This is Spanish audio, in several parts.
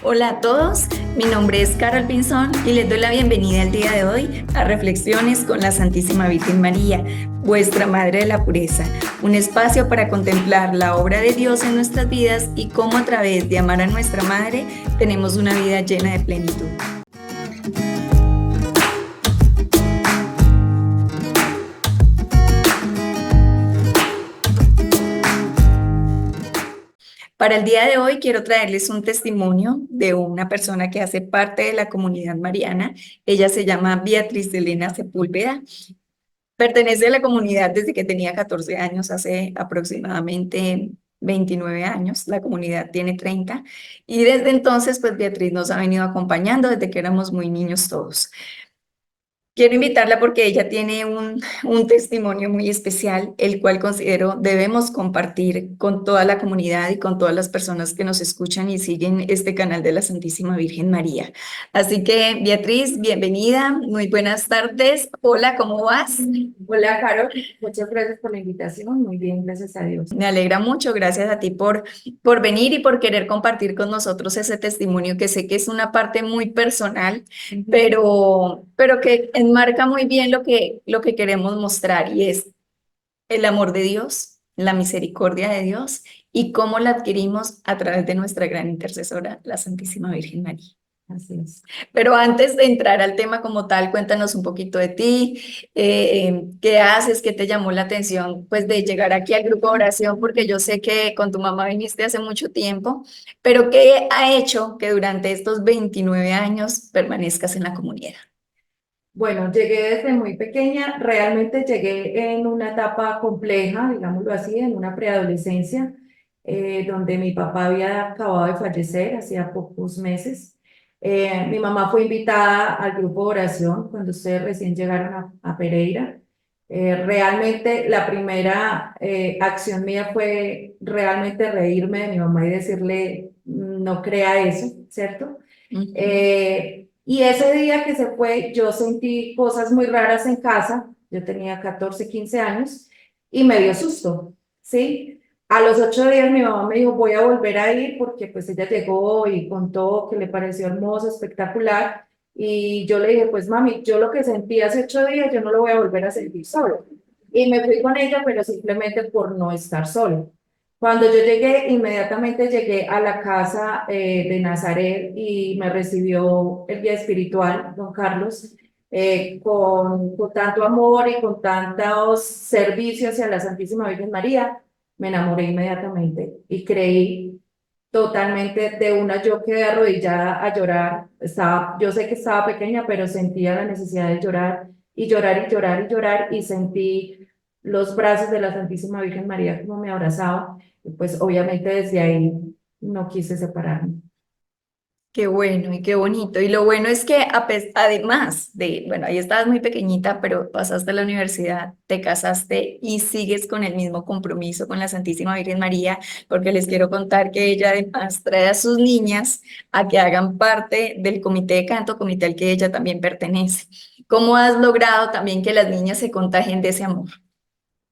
Hola a todos, mi nombre es Carol Pinzón y les doy la bienvenida el día de hoy a Reflexiones con la Santísima Virgen María, vuestra Madre de la Pureza, un espacio para contemplar la obra de Dios en nuestras vidas y cómo a través de amar a nuestra Madre tenemos una vida llena de plenitud. Para el día de hoy quiero traerles un testimonio de una persona que hace parte de la comunidad mariana. Ella se llama Beatriz Elena Sepúlveda. Pertenece a la comunidad desde que tenía 14 años, hace aproximadamente 29 años. La comunidad tiene 30 y desde entonces pues Beatriz nos ha venido acompañando desde que éramos muy niños todos. Quiero invitarla porque ella tiene un testimonio muy especial, el cual considero debemos compartir con toda la comunidad y con todas las personas que nos escuchan y siguen este canal de la Santísima Virgen María. Así que, Beatriz, bienvenida, muy buenas tardes. Hola, ¿cómo vas? Hola, Carol. Muchas gracias por la invitación. Muy bien, gracias a Dios. Me alegra mucho, gracias a ti por venir y por querer compartir con nosotros ese testimonio que sé que es una parte muy personal, Ujú. pero que enmarca muy bien lo que queremos mostrar y es el amor de Dios, la misericordia de Dios y cómo la adquirimos a través de nuestra gran intercesora, la Santísima Virgen María. Así es. Pero antes de entrar al tema como tal, cuéntanos un poquito de ti, qué haces, qué te llamó la atención, pues de llegar aquí al grupo de oración, porque yo sé que con tu mamá viniste hace mucho tiempo, pero qué ha hecho que durante estos 29 años permanezcas en la comunidad. Bueno, llegué desde muy pequeña. Realmente llegué en una etapa compleja, digámoslo así, en una preadolescencia, donde mi papá había acabado de fallecer hacía pocos meses. Mi mamá fue invitada al grupo de oración cuando ustedes recién llegaron a Pereira. Realmente la primera acción mía fue realmente reírme de mi mamá y decirle, no crea eso, ¿cierto? Ujú. Y ese día que se fue, yo sentí cosas muy raras en casa. Yo tenía 14 15 años y me dio susto, ¿sí? A los 8 días mi mamá me dijo, voy a volver a ir porque pues ella llegó y contó que le pareció hermoso, espectacular. Y yo le dije, pues mami, yo lo que sentí hace 8 días, yo no lo voy a volver a sentir solo. Y me fui con ella, pero simplemente por no estar solo. Cuando yo llegué, inmediatamente llegué a la casa de Nazaret y me recibió el guía espiritual, don Carlos, con tanto amor y con tantos servicios hacia la Santísima Virgen María. Me enamoré inmediatamente y creí totalmente de una. Yo quedé arrodillada a llorar. Yo sé que estaba pequeña, pero sentía la necesidad de llorar y llorar y llorar y llorar y sentí los brazos de la Santísima Virgen María como me abrazaba. Y pues obviamente desde ahí no quise separarme. Qué bueno y qué bonito. Y lo bueno es que además de, bueno, ahí estabas muy pequeñita, pero pasaste a la universidad, te casaste y sigues con el mismo compromiso con la Santísima Virgen María, porque les quiero contar que ella además trae a sus niñas a que hagan parte del comité de canto, comité al que ella también pertenece. ¿Cómo has logrado también que las niñas se contagien de ese amor?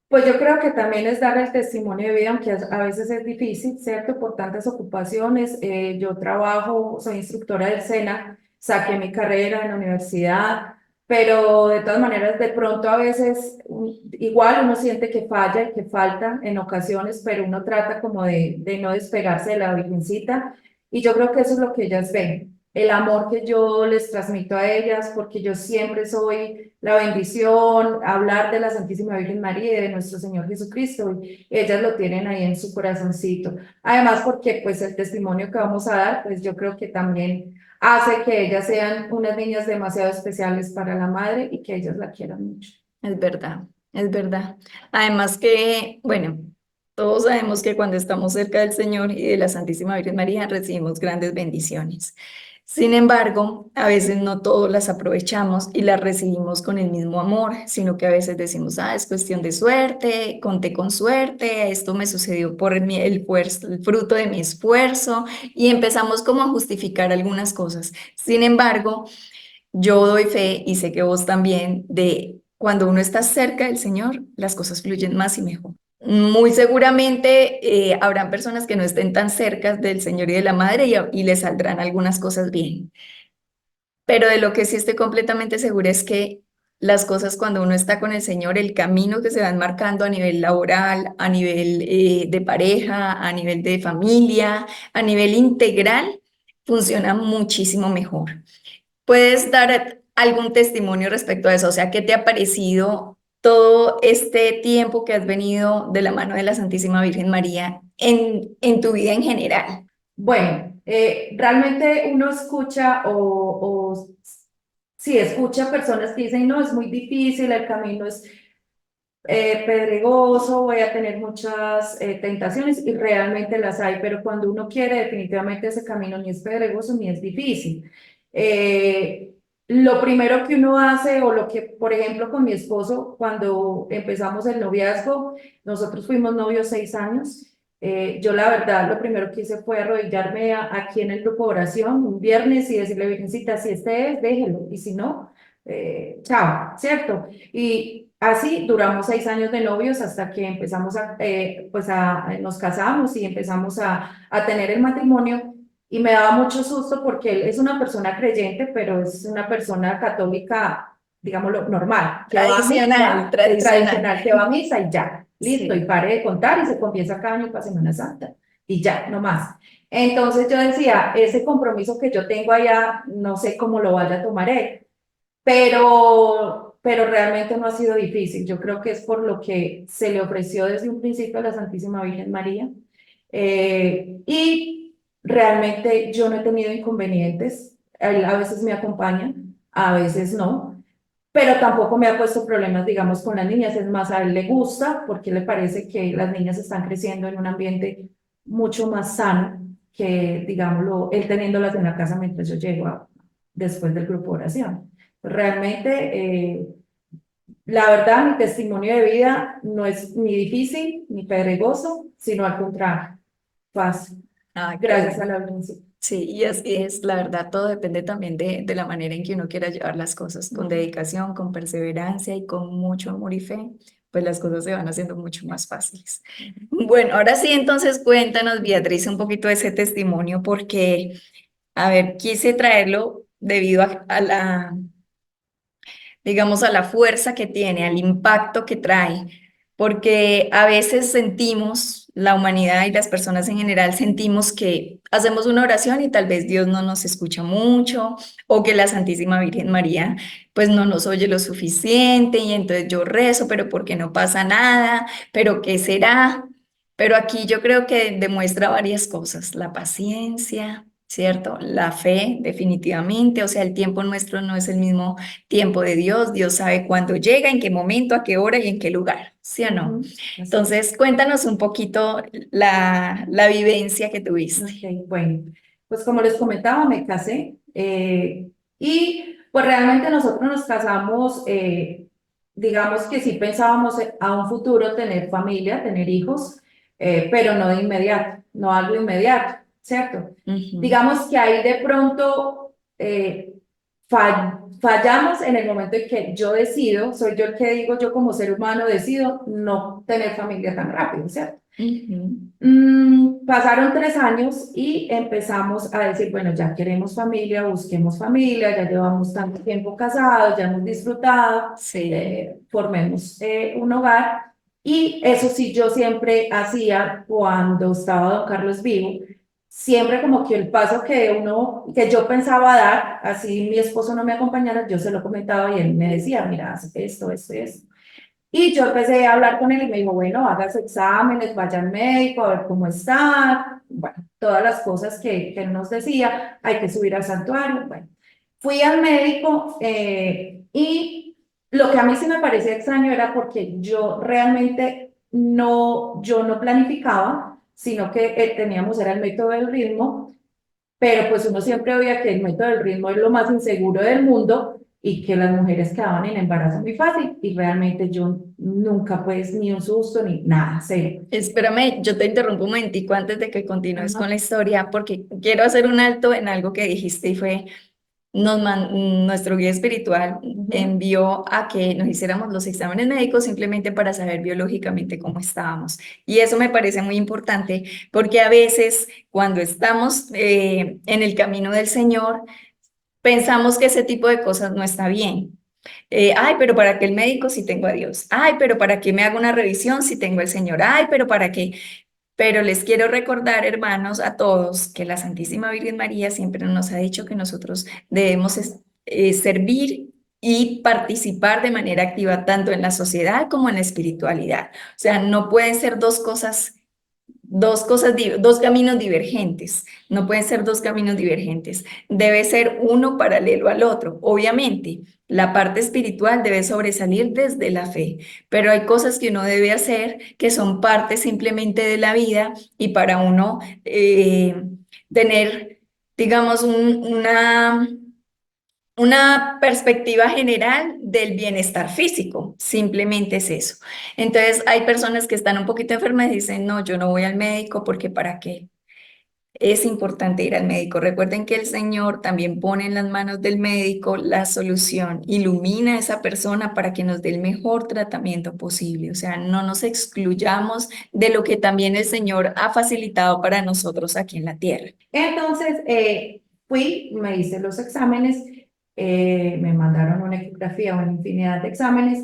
Pues yo creo que también es dar el testimonio de vida, aunque a veces es difícil, ¿cierto? Por tantas ocupaciones. Yo trabajo, soy instructora del SENA, saqué mi carrera en la universidad, pero de todas maneras, de pronto a veces igual uno siente que falla y que falta en ocasiones, pero uno trata como de no despegarse de la Virgencita. Y yo creo que eso es lo que ellas ven, el amor que yo les transmito a ellas, porque yo siempre soy la bendición, hablar de la Santísima Virgen María y de nuestro Señor Jesucristo, y ellas lo tienen ahí en su corazoncito. Además, porque pues el testimonio que vamos a dar, pues yo creo que también hace que ellas sean unas niñas demasiado especiales para la madre y que ellas la quieran mucho. Es verdad, es verdad. Además que, bueno, todos sabemos que cuando estamos cerca del Señor y de la Santísima Virgen María recibimos grandes bendiciones. Sin embargo, a veces no todos las aprovechamos y las recibimos con el mismo amor, sino que a veces decimos, ah, es cuestión de suerte, conté con suerte, esto me sucedió por el fruto de mi esfuerzo y empezamos como a justificar algunas cosas. Sin embargo, yo doy fe y sé que vos también de cuando uno está cerca del Señor, las cosas fluyen más y mejor. Muy seguramente habrán personas que no estén tan cerca del Señor y de la Madre y les saldrán algunas cosas bien. Pero de lo que sí estoy completamente segura es que las cosas cuando uno está con el Señor, el camino que se van marcando a nivel laboral, a nivel de pareja, a nivel de familia, a nivel integral, funciona muchísimo mejor. ¿Puedes dar algún testimonio respecto a eso? O sea, ¿qué te ha parecido todo este tiempo que has venido de la mano de la Santísima Virgen María en tu vida en general? Bueno, realmente uno escucha o sí escucha personas que dicen, no, es muy difícil, el camino es pedregoso, voy a tener muchas tentaciones y realmente las hay, pero cuando uno quiere, definitivamente ese camino ni es pedregoso ni es difícil. Eh, lo primero que uno hace, o lo que, por ejemplo, con mi esposo, cuando empezamos el noviazgo, nosotros fuimos novios 6 años. Yo la verdad, lo primero que hice fue arrodillarme aquí en el grupo de oración un viernes y decirle, Virgencita, si este es, déjelo, y si no, chao, ¿cierto? Y así duramos 6 años de novios hasta que empezamos nos casamos y empezamos a tener el matrimonio. Y me daba mucho susto porque él es una persona creyente, pero es una persona católica, digámoslo, normal, que va a Tradicional, misa, tradicional. tradicional, que va a misa y ya, listo, y Sí. pare de contar y se confiesa cada año para Semana Santa y ya, no más. Entonces yo decía, ese compromiso que yo tengo allá, no sé cómo lo vaya a tomar él, pero realmente no ha sido difícil. Yo creo que es por lo que se le ofreció desde un principio a la Santísima Virgen María. Y realmente yo no he tenido inconvenientes. Él a veces me acompaña, a veces no, pero tampoco me ha puesto problemas, digamos, con las niñas. Es más, a él le gusta porque le parece que las niñas están creciendo en un ambiente mucho más sano que, digámoslo, él teniéndolas en la casa mientras yo llego después del grupo de oración. Realmente, la verdad, mi testimonio de vida no es ni difícil ni pedregoso, sino al contrario, fácil, Ah, qué gracias a bueno. la audiencia. Sí, y así es, la verdad, todo depende también de la manera en que uno quiera llevar las cosas, con dedicación, con perseverancia y con mucho amor y fe, pues las cosas se van haciendo mucho más fáciles. Bueno, ahora sí, entonces cuéntanos, Beatriz, un poquito de ese testimonio, porque, a ver, quise traerlo debido a la digamos, a la fuerza que tiene, al impacto que trae, porque a veces sentimos, la humanidad y las personas en general sentimos que hacemos una oración y tal vez Dios no nos escucha mucho o que la Santísima Virgen María pues no nos oye lo suficiente y entonces yo rezo, pero porque no pasa nada, pero ¿qué será? Pero aquí yo creo que demuestra varias cosas, la paciencia, ¿cierto? La fe, definitivamente, o sea, el tiempo nuestro no es el mismo tiempo de Dios, Dios sabe cuándo llega, en qué momento, a qué hora y en qué lugar, ¿sí o no? Ujú, así es. Entonces, cuéntanos un poquito la vivencia que tuviste. Ok, bueno, pues como les comentaba, me casé y pues realmente nosotros nos casamos, digamos que sí pensábamos a un futuro tener familia, tener hijos, pero no de inmediato, no algo inmediato, ¿cierto? Ujú. Digamos que ahí de pronto fallamos en el momento en que yo decido, soy yo el que digo, yo como ser humano decido no tener familia tan rápido, ¿cierto? Ujú. Pasaron 3 años y empezamos a decir, bueno, ya queremos familia, busquemos familia, ya llevamos tanto tiempo casados, ya hemos disfrutado, Sí, formemos un hogar. Y eso sí, yo siempre hacía cuando estaba don Carlos vivo, siempre como que el paso que yo pensaba dar, así mi esposo no me acompañara, yo se lo comentaba y él me decía, mira, haz esto, esto, esto. Y yo empecé a hablar con él y me dijo, bueno, hagas exámenes, vaya al médico a ver cómo está. Bueno, todas las cosas que él nos decía, hay que subir al santuario. Bueno, fui al médico y lo que a mí sí me parecía extraño era porque yo realmente yo no planificaba, sino que teníamos, era el método del ritmo, pero pues uno siempre oía que el método del ritmo es lo más inseguro del mundo y que las mujeres quedaban en embarazo muy fácil y realmente yo nunca pues ni un susto ni nada, cero. espérame, yo te interrumpo un momentico antes de que continúes Ajá. con la historia, porque quiero hacer un alto en algo que dijiste y fue nuestro guía espiritual Ujú. envió a que nos hiciéramos los exámenes médicos simplemente para saber biológicamente cómo estábamos. Y eso me parece muy importante porque a veces cuando estamos en el camino del Señor, pensamos que ese tipo de cosas no está bien. Ay, pero ¿para qué el médico si tengo a Dios? Ay, pero ¿para qué me hago una revisión si tengo al Señor? Ay, pero ¿para qué? Pero les quiero recordar, hermanos, a todos, que la Santísima Virgen María siempre nos ha dicho que nosotros debemos servir y participar de manera activa tanto en la sociedad como en la espiritualidad. O sea, no pueden ser dos caminos divergentes. No pueden ser dos caminos divergentes. Debe ser uno paralelo al otro. Obviamente, la parte espiritual debe sobresalir desde la fe, pero hay cosas que uno debe hacer que son parte simplemente de la vida y para uno tener, digamos, una perspectiva general del bienestar físico, simplemente es eso. Entonces, hay personas que están un poquito enfermas y dicen, no, yo no voy al médico porque ¿para qué? Es importante ir al médico. Recuerden que el Señor también pone en las manos del médico la solución, ilumina a esa persona para que nos dé el mejor tratamiento posible. O sea, no nos excluyamos de lo que también el Señor ha facilitado para nosotros aquí en la tierra. Entonces, fui, me hice los exámenes, me mandaron una ecografía, una infinidad de exámenes,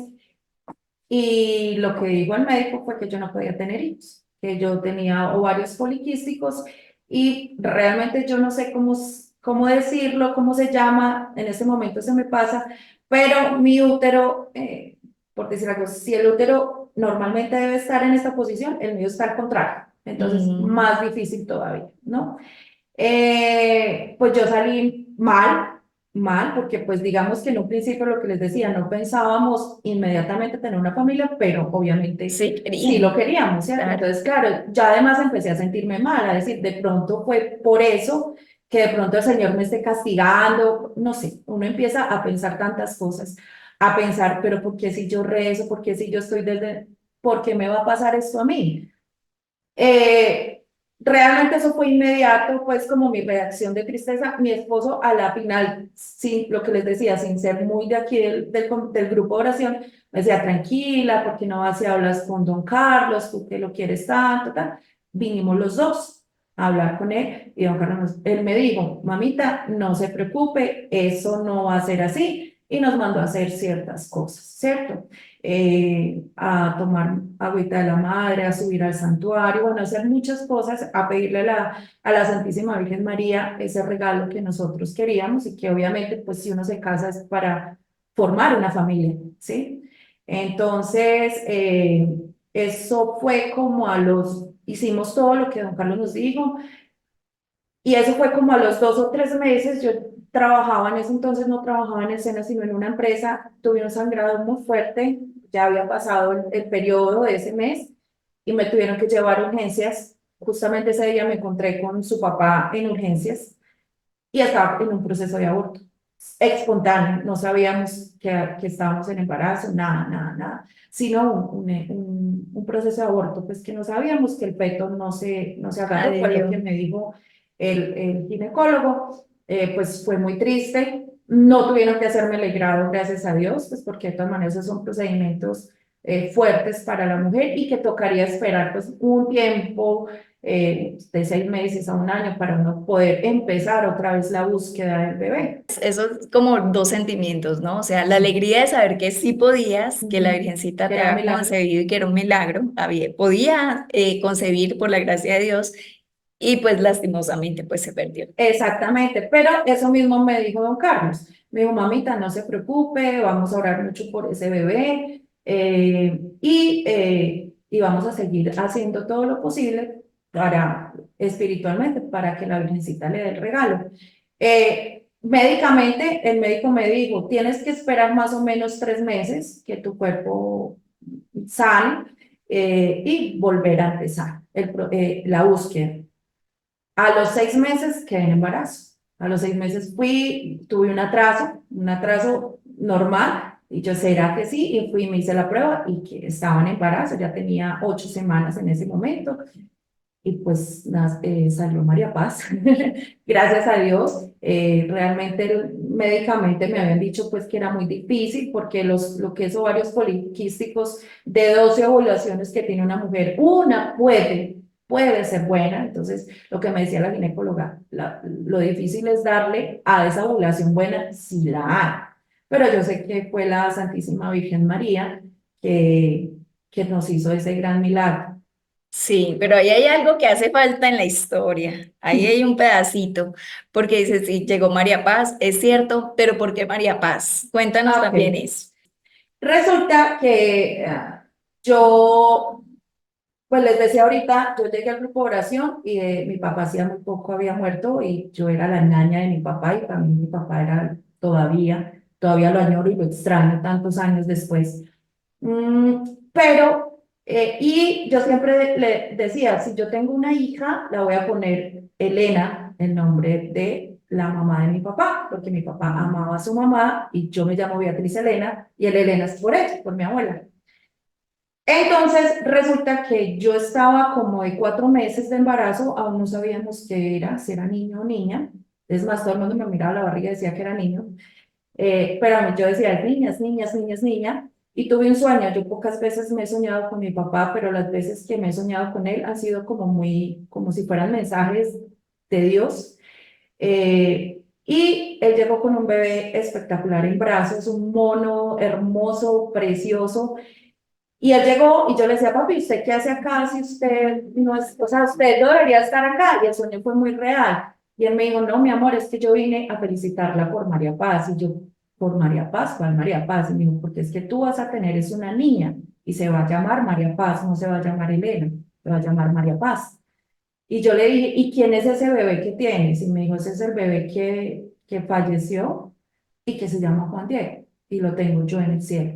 y lo que dijo el médico fue que yo no podía tener hijos, que yo tenía ovarios poliquísticos, y realmente yo no sé cómo decirlo, cómo se llama, en ese momento se me pasa, pero mi útero, por decir algo, si el útero normalmente debe estar en esta posición, el mío está al contrario, entonces Mm, más difícil todavía, ¿no? Pues yo salí mal, porque pues digamos que en un principio lo que les decía, no pensábamos inmediatamente tener una familia, pero obviamente sí, sí lo querían, queríamos, ¿cierto? claro. Entonces, claro, ya además empecé a sentirme mal, a decir, de pronto fue por eso que de pronto el Señor me esté castigando, no sé, uno empieza a pensar tantas cosas, a pensar, pero ¿por qué si yo rezo? ¿Por qué si yo estoy por qué me va a pasar esto a mí? Eh, Realmente eso fue inmediato, pues como mi reacción de tristeza. Mi esposo a la final, sin, lo que les decía, sin ser muy de aquí del grupo de oración, me decía, tranquila, porque no vas y hablas con don Carlos, tú que lo quieres tanto, tal. Vinimos los dos a hablar con él y don Carlos, él me dijo, mamita, no se preocupe, eso no va a ser así. Y nos mandó a hacer ciertas cosas, ¿cierto? A tomar agüita de la madre, a subir al santuario, bueno, a hacer muchas cosas, a pedirle a la Santísima Virgen María ese regalo que nosotros queríamos y que obviamente, pues si uno se casa es para formar una familia, ¿sí? Entonces, eso fue como hicimos todo lo que don Carlos nos dijo, y eso fue como a los 2 o 3 meses. Yo trabajaba en ese entonces, no trabajaba en escena, sino en una empresa. Tuve un sangrado muy fuerte, ya había pasado el periodo de ese mes y me tuvieron que llevar a urgencias. Justamente ese día me encontré con su papá en urgencias y estaba en un proceso de aborto espontáneo. No sabíamos que estábamos en embarazo, nada, nada, nada, sino un proceso de aborto, pues que no sabíamos que el feto no se agarró, Madre fue lo Dios. que me dijo el ginecólogo. Pues fue muy triste. No tuvieron que hacerme el grado, gracias a Dios, pues porque de todas maneras esos son procedimientos fuertes para la mujer y que tocaría esperar pues un tiempo de 6 meses a un año para uno poder empezar otra vez la búsqueda del bebé. Eso es como dos sentimientos, ¿no? O sea, la alegría de saber que sí podías, que la Ujú. Virgencita Que te era un había milagro. concebido y que era un milagro, podía concebir por la gracia de Dios y pues lastimosamente pues se perdió. Exactamente, pero eso mismo me dijo don Carlos. Me dijo, mamita, no se preocupe, vamos a orar mucho por ese bebé, y vamos a seguir haciendo todo lo posible espiritualmente, para que la Virgencita le dé el regalo. Médicamente, el médico me dijo, tienes que esperar más o menos 3 meses que tu cuerpo sane, y volver a empezar la búsqueda. A los 6 meses quedé en embarazo. A los 6 meses tuve un atraso normal, y yo, ¿será que sí? Y fui, me hice la prueba y que estaba en embarazo, ya tenía 8 semanas en ese momento. y pues salió María Paz. Gracias a Dios. Realmente médicamente me habían dicho pues que era muy difícil porque lo que es ovarios poliquísticos de 12 ovulaciones que tiene una mujer, una puede ser buena. Entonces, lo que me decía la ginecóloga, lo difícil es darle a esa ovulación buena si la hay. Pero yo sé que fue la Santísima Virgen María que, que nos hizo ese gran milagro. Sí, pero ahí hay algo que hace falta en la historia. Ahí hay un pedacito, porque dice, sí, llegó María Paz, es cierto, pero ¿por qué María Paz? Cuéntanos Ah, también ok. eso. Resulta que yo, pues les decía ahorita, yo llegué al grupo de oración y mi papá hacía muy poco había muerto y yo era la ñaña de mi papá y para mí mi papá era todavía lo añoro y lo extraño tantos años después. Y yo siempre le decía, si yo tengo una hija, la voy a poner Elena, el nombre de la mamá de mi papá, porque mi papá amaba a su mamá y yo me llamo Beatriz Elena y el Elena es por ella, por mi abuela. Entonces, resulta que yo estaba como de 4 meses de embarazo, aún no sabíamos qué era, si era niño o niña. Es más, todo el mundo me miraba la barriga y decía que era niño. Pero a mí yo decía, niñas, niñas, niñas, niña, y tuve un sueño. Yo pocas veces me he soñado con mi papá, pero las veces que me he soñado con él han sido como muy, como si fueran mensajes de Dios. Y él llegó con un bebé espectacular en brazos, un mono hermoso, precioso, y él llegó y yo le decía, papi, ¿usted qué hace acá si usted no es, o sea, usted no debería estar acá? Y el sueño fue muy real. Y él me dijo, no, mi amor, es que yo vine a felicitarla por María Paz. Y yo, ¿por María Paz? ¿Cuál María Paz? Y me dijo, porque es que tú vas a tener es una niña y se va a llamar María Paz, no se va a llamar Elena, se va a llamar María Paz. Y yo le dije, ¿y quién es ese bebé que tienes? Y me dijo, ese es el bebé que falleció y que se llama Juan Diego. Y lo tengo yo en el cielo.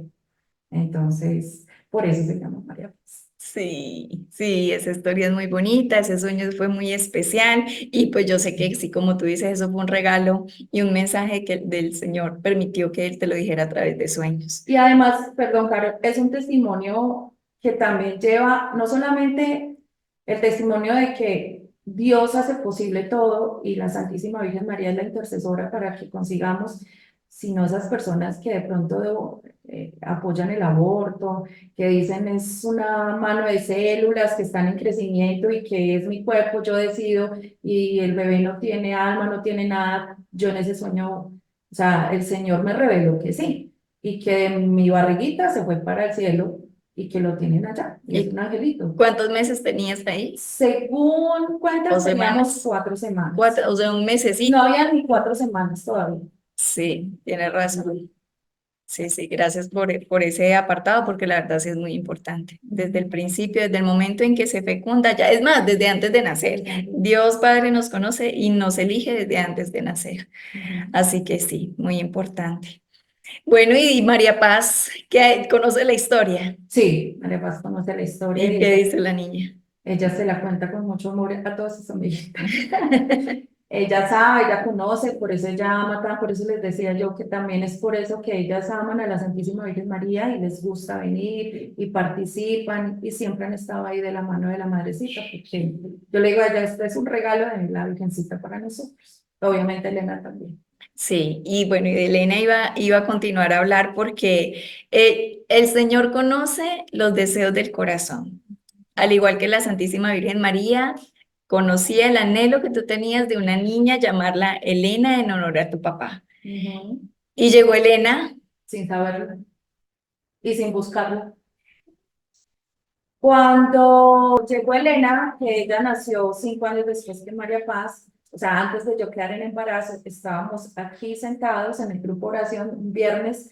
Entonces, por eso se llama María Paz. Sí, sí, esa historia es muy bonita, ese sueño fue muy especial y pues yo sé que sí, como tú dices, eso fue un regalo y un mensaje que del Señor permitió que Él te lo dijera a través de sueños. Y además, perdón, Caro, es un testimonio que también lleva no solamente el testimonio de que Dios hace posible todo y la Santísima Virgen María es la intercesora para que consigamos, sino esas personas que de pronto apoyan el aborto, que dicen es una mano de células que están en crecimiento y que es mi cuerpo, yo decido y el bebé no tiene alma, no tiene nada. Yo en ese sueño, o sea, el Señor me reveló que sí y que mi barriguita se fue para el cielo y que lo tienen allá, y es ¿Y un angelito. cuántos meses tenías ahí? Según ¿O cuentas, teníamos semanas? 4 semanas. Cuatro, o sea, un No mesecito. había ni 4 semanas todavía. Sí, tienes razón. Sí, sí, gracias por ese apartado, porque la verdad sí es muy importante. Desde el principio, desde el momento en que se fecunda, ya es más, desde antes de nacer. Dios Padre nos conoce y nos elige desde antes de nacer. Ujú. Así que sí, muy importante. Bueno, y María Paz, que conoce la historia. Sí, María Paz conoce la historia ¿Y y qué ella, dice la niña? ella se la cuenta con mucho amor a todas sus amiguitas. Ella sabe, ella conoce, por eso ella ama por eso les decía yo que también es por eso que ellas aman a la Santísima Virgen María y les gusta venir y participan y siempre han estado ahí de la mano de la Madrecita, porque yo le digo a ella, esto es un regalo de la Virgencita para nosotros. Obviamente Elena también. Sí, y bueno, y de Elena iba a continuar a hablar porque el Señor conoce los deseos del corazón. Al igual que la Santísima Virgen María, conocía el anhelo que tú tenías de una niña, llamarla Elena en honor a tu papá. Ujú. Y llegó Elena. Sin saberlo y sin buscarlo. Cuando llegó Elena, que ella nació 5 años después que María Paz, o sea, antes de yo quedar en embarazo, estábamos aquí sentados en el grupo oración un viernes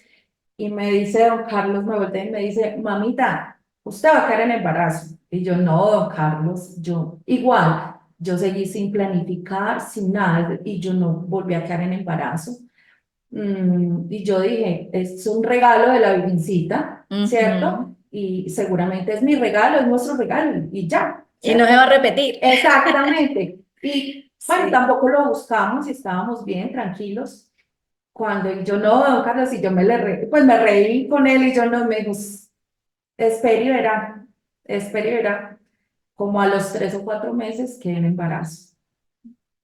y me dice don Carlos, me voltea y me dice, mamita, usted va a quedar en embarazo. Y yo, no, don Carlos, yo igual, yo seguí sin planificar, sin nada, y yo no volví a quedar en embarazo. Y yo dije, es un regalo de la Virgencita, Ujú. ¿cierto? Y seguramente es mi regalo, es nuestro regalo, y ya, Y no se ¿cierto? va a repetir. Exactamente. Y bueno, Sí, tampoco lo buscamos y estábamos bien, tranquilos. Cuando yo no, don Carlos, y yo pues me reí con él y yo no, me dijo, espera y verá, espera y verá. como a los 3 o 4 meses quedé en embarazo,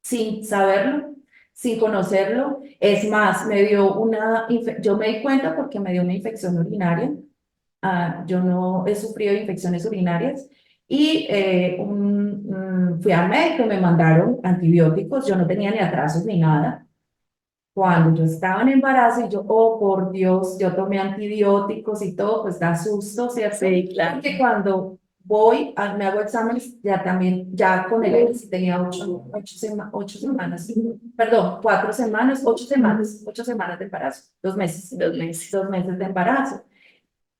sin saberlo, sin conocerlo. Es más, yo me di cuenta porque me dio una infección urinaria. Yo no he sufrido de infecciones urinarias y fui al médico y me mandaron antibióticos. Yo no tenía ni atrasos ni nada. Cuando yo estaba en embarazo y yo, oh por Dios, yo tomé antibióticos y todo, pues da susto, ¿cierto? Sí, claro. Porque cuando voy, me hago exámenes, ya también, ya con el EPS tenía 8 semanas, perdón, 4 semanas, 8 semanas, 8 semanas de embarazo, 2 meses, 2 meses. 2 meses de embarazo.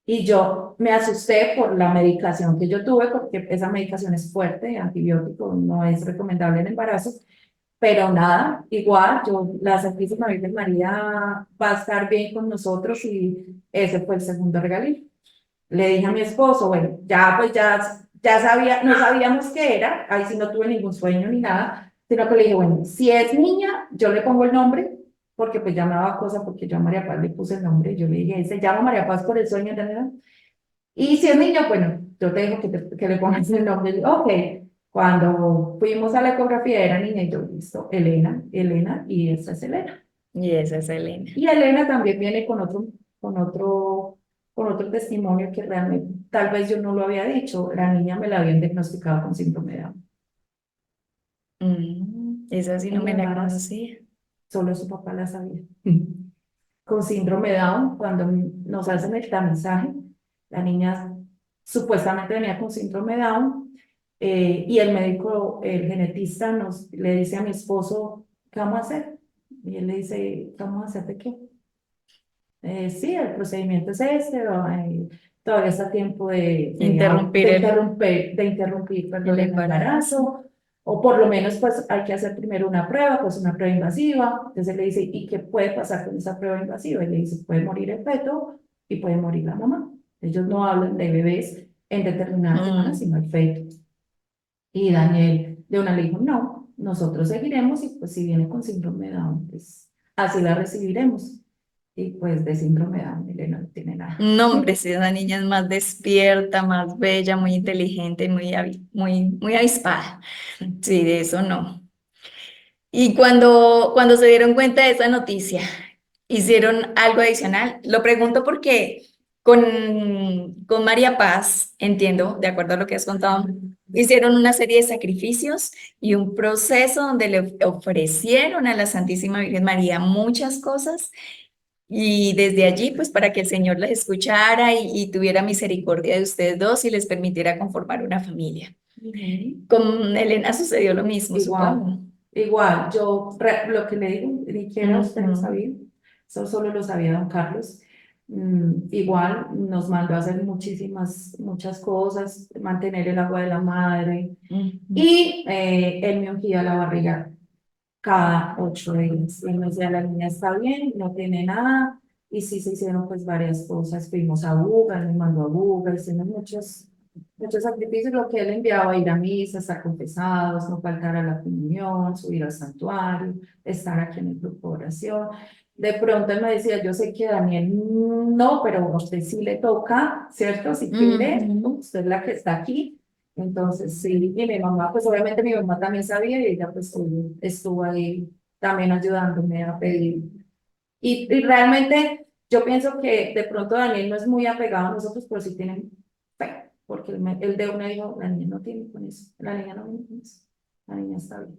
Y yo me asusté por la medicación que yo tuve, porque esa medicación es fuerte, antibiótico, no es recomendable en embarazo. Pero nada, igual, la Santísima Virgen María va a estar bien con nosotros y ese fue el segundo regalito. Le dije a mi esposo, bueno, ya pues ya sabía, no sabíamos qué era, ahí sí no tuve ningún sueño ni nada, sino que le dije, bueno, si es niña, yo le pongo el nombre, porque pues ya me daba cosa, porque yo a María Paz le puse el nombre, yo le dije, se llama María Paz por el sueño, ¿verdad? Y si es niño, bueno, yo te dejo que le pongas el nombre. Ok, cuando fuimos a la ecografía era niña y yo, listo, Elena, y esa es Elena. Y esa es Elena. Y Elena también viene con otro, con otro testimonio que realmente, tal vez yo no lo había dicho, la niña me la habían diagnosticado con síndrome de Down. Esa sí no En mi me la embarazo, conocía. solo su papá la sabía. Con síndrome de Down, cuando nos hacen el tamizaje, la niña supuestamente venía con síndrome de Down, y el médico, el genetista, le dice a mi esposo, ¿qué vamos a hacer? Y él le dice, ¿qué vamos a hacer de qué? Sí, el procedimiento es este, todavía está a tiempo Interrumpir de interrumpir, el perdón, el embarazo. embarazo, o por lo menos pues hay que hacer primero una prueba, pues una prueba invasiva. Entonces él le dice, ¿y qué puede pasar con esa prueba invasiva? Y le dice, puede morir el feto y puede morir la mamá. Ellos no hablan de bebés en determinadas semanas, Mm, sino el feto. Y Daniel de una le dijo, no, nosotros seguiremos y pues si viene con síndrome de Down, pues así la recibiremos. Y pues de síndrome de Down, Elena no tiene nada. No, hombre, sí, esa niña es más despierta, más bella, muy inteligente, muy avispada. Sí, de eso no. Y cuando se dieron cuenta de esa noticia, hicieron algo adicional. Lo pregunto porque con María Paz, entiendo, de acuerdo a lo que has contado, hicieron una serie de sacrificios y un proceso donde le ofrecieron a la Santísima Virgen María muchas cosas y desde allí, pues para que el Señor les escuchara y tuviera misericordia de ustedes dos y les permitiera conformar una familia. Ujú. Con Elena sucedió lo mismo, Igual, supongo. igual, lo que le digo, ni siquiera usted lo Ujú. sabía, eso solo lo sabía don Carlos. Igual nos mandó a hacer muchas cosas, mantener el agua de la madre, Ujú. y él me ungía la barriga cada 8 días. Y me decía, la niña está bien, no tiene nada. Y sí se hicieron pues varias cosas. Fuimos a Buga, me mandó a Buga, hicimos muchos sacrificios, lo que él enviaba, ir a misa, estar confesados, no faltar a la comunión, subir al santuario, estar aquí en el grupo de oración. De pronto él me decía, yo sé que Daniel no, pero a usted sí le toca, ¿cierto? Si quiere, Ujú. usted es la que está aquí. Entonces, sí, y mi mamá, pues obviamente mi mamá también sabía y ella pues estuvo ahí también ayudándome a pedir. Y realmente yo pienso que de pronto Daniel no es muy apegado a nosotros, pero sí tienen fe, porque él de una dijo, la niña no tiene con eso, la niña no viene con eso, la niña está bien.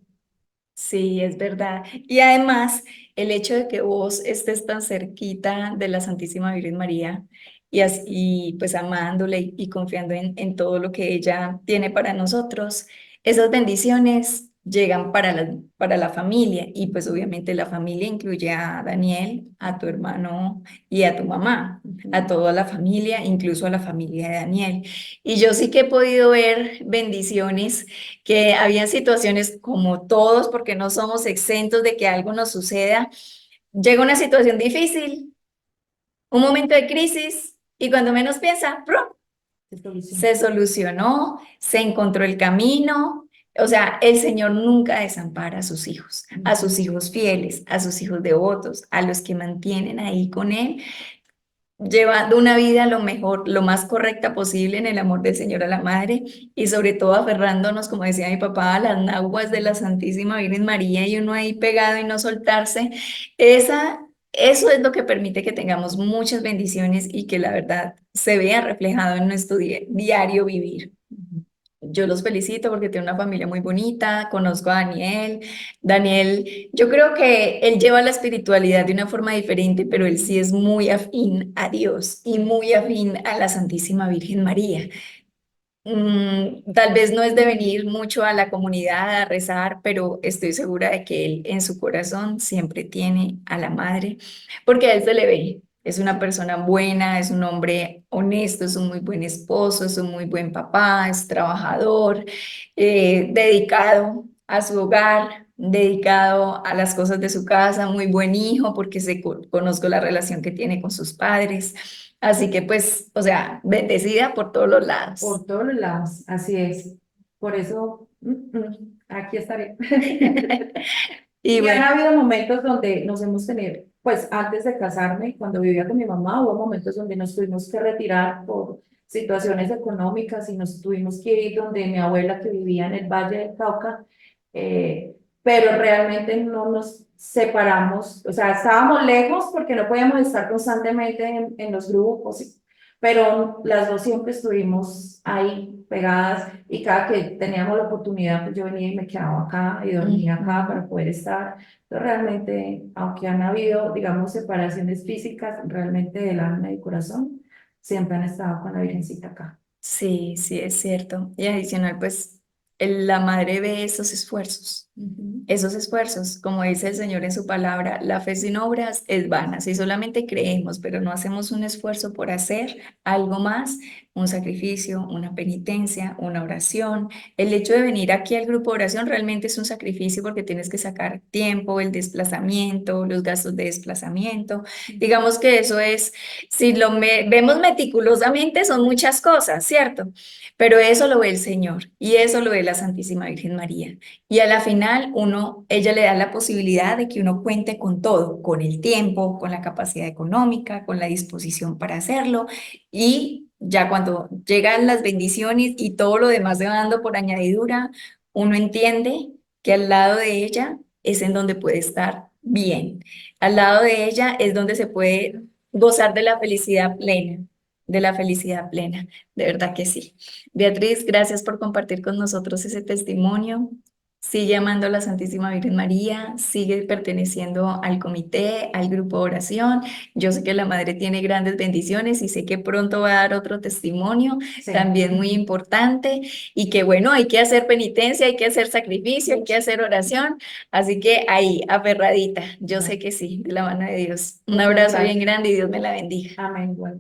Sí, es verdad. Y además, el hecho de que vos estés tan cerquita de la Santísima Virgen María y pues amándole y confiando en todo lo que ella tiene para nosotros, esas bendiciones llegan para la familia y pues obviamente la familia incluye a Daniel, a tu hermano y a tu mamá, a Ujú. toda la familia, incluso a la familia de Daniel. Y yo sí que he podido ver bendiciones que había situaciones como todos, porque no somos exentos de que algo nos suceda. Llega una situación difícil, un momento de crisis, y cuando menos piensa, ¡prum!, Es solución. se solucionó, se encontró el camino. O sea, el Señor nunca desampara a sus Ujú. hijos fieles, a sus hijos devotos, a los que mantienen ahí con Él. llevando una vida lo mejor, lo más correcta posible en el amor del Señor a la Madre y sobre todo aferrándonos, como decía mi papá, a las naguas de la Santísima Virgen María y uno ahí pegado y no soltarse. Eso es lo que permite que tengamos muchas bendiciones y que la verdad se vea reflejado en nuestro diario vivir. Yo los felicito porque tiene una familia muy bonita, conozco a Daniel. Daniel, yo creo que él lleva la espiritualidad de una forma diferente, pero él sí es muy afín a Dios y muy afín a la Santísima Virgen María. Tal vez no es de venir mucho a la comunidad a rezar, pero estoy segura de que él en su corazón siempre tiene a la madre, porque a él se le ve. Es una persona buena, es un hombre honesto, es un muy buen esposo, es un muy buen papá, es trabajador, dedicado a su hogar, dedicado a las cosas de su casa, muy buen hijo, porque conozco la relación que tiene con sus padres. Así que pues, o sea, bendecida por todos los lados. Por todos los lados, así es. Por eso, aquí estaré. Y Y han bueno, habido momentos donde nos hemos tenido, pues antes de casarme, cuando vivía con mi mamá, hubo momentos donde nos tuvimos que retirar por situaciones económicas y nos tuvimos que ir donde mi abuela que vivía en el Valle del Cauca, pero realmente no nos separamos, o sea, estábamos lejos porque no podíamos estar constantemente en los grupos, pero las dos siempre estuvimos ahí pegadas y cada que teníamos la oportunidad, pues yo venía y me quedaba acá y dormía acá ujú. para poder estar. Entonces, realmente, aunque han habido, digamos, separaciones físicas, realmente del alma y del corazón, siempre han estado con la Virgencita acá. Sí, sí, es cierto. Y adicional, pues la madre ve Ujú. esos esfuerzos, como dice el Señor en su palabra, la fe sin obras es vana. Si solamente creemos, pero no hacemos un esfuerzo por hacer algo más, un sacrificio, una penitencia, una oración. El hecho de venir aquí al grupo de oración realmente es un sacrificio porque tienes que sacar tiempo, el desplazamiento, los gastos de desplazamiento. Digamos que eso es, si vemos meticulosamente, son muchas cosas, ¿cierto? Pero eso lo ve el Señor y eso lo ve la Santísima Virgen María. Y a la final, ella le da la posibilidad de que uno cuente con todo, con el tiempo, con la capacidad económica, con la disposición para hacerlo. Y ya cuando llegan las bendiciones y todo lo demás se va dando por añadidura, uno entiende que al lado de ella es en donde puede estar bien. Al lado de ella es donde se puede gozar de la felicidad plena, de la felicidad plena. De verdad que sí. Beatriz, gracias por compartir con nosotros ese testimonio. Sigue amando a la Santísima Virgen María, sigue perteneciendo al comité, al grupo de oración. Yo sé que la Madre tiene grandes bendiciones y sé que pronto va a dar otro testimonio Sí, también muy importante y que bueno, hay que hacer penitencia, hay que hacer sacrificio, hay que hacer oración. Así que ahí, aferradita, yo sé bueno, que sí, de la mano de Dios. Un muchas abrazo bien gracias. grande y Dios me la bendiga. Amén. Bueno.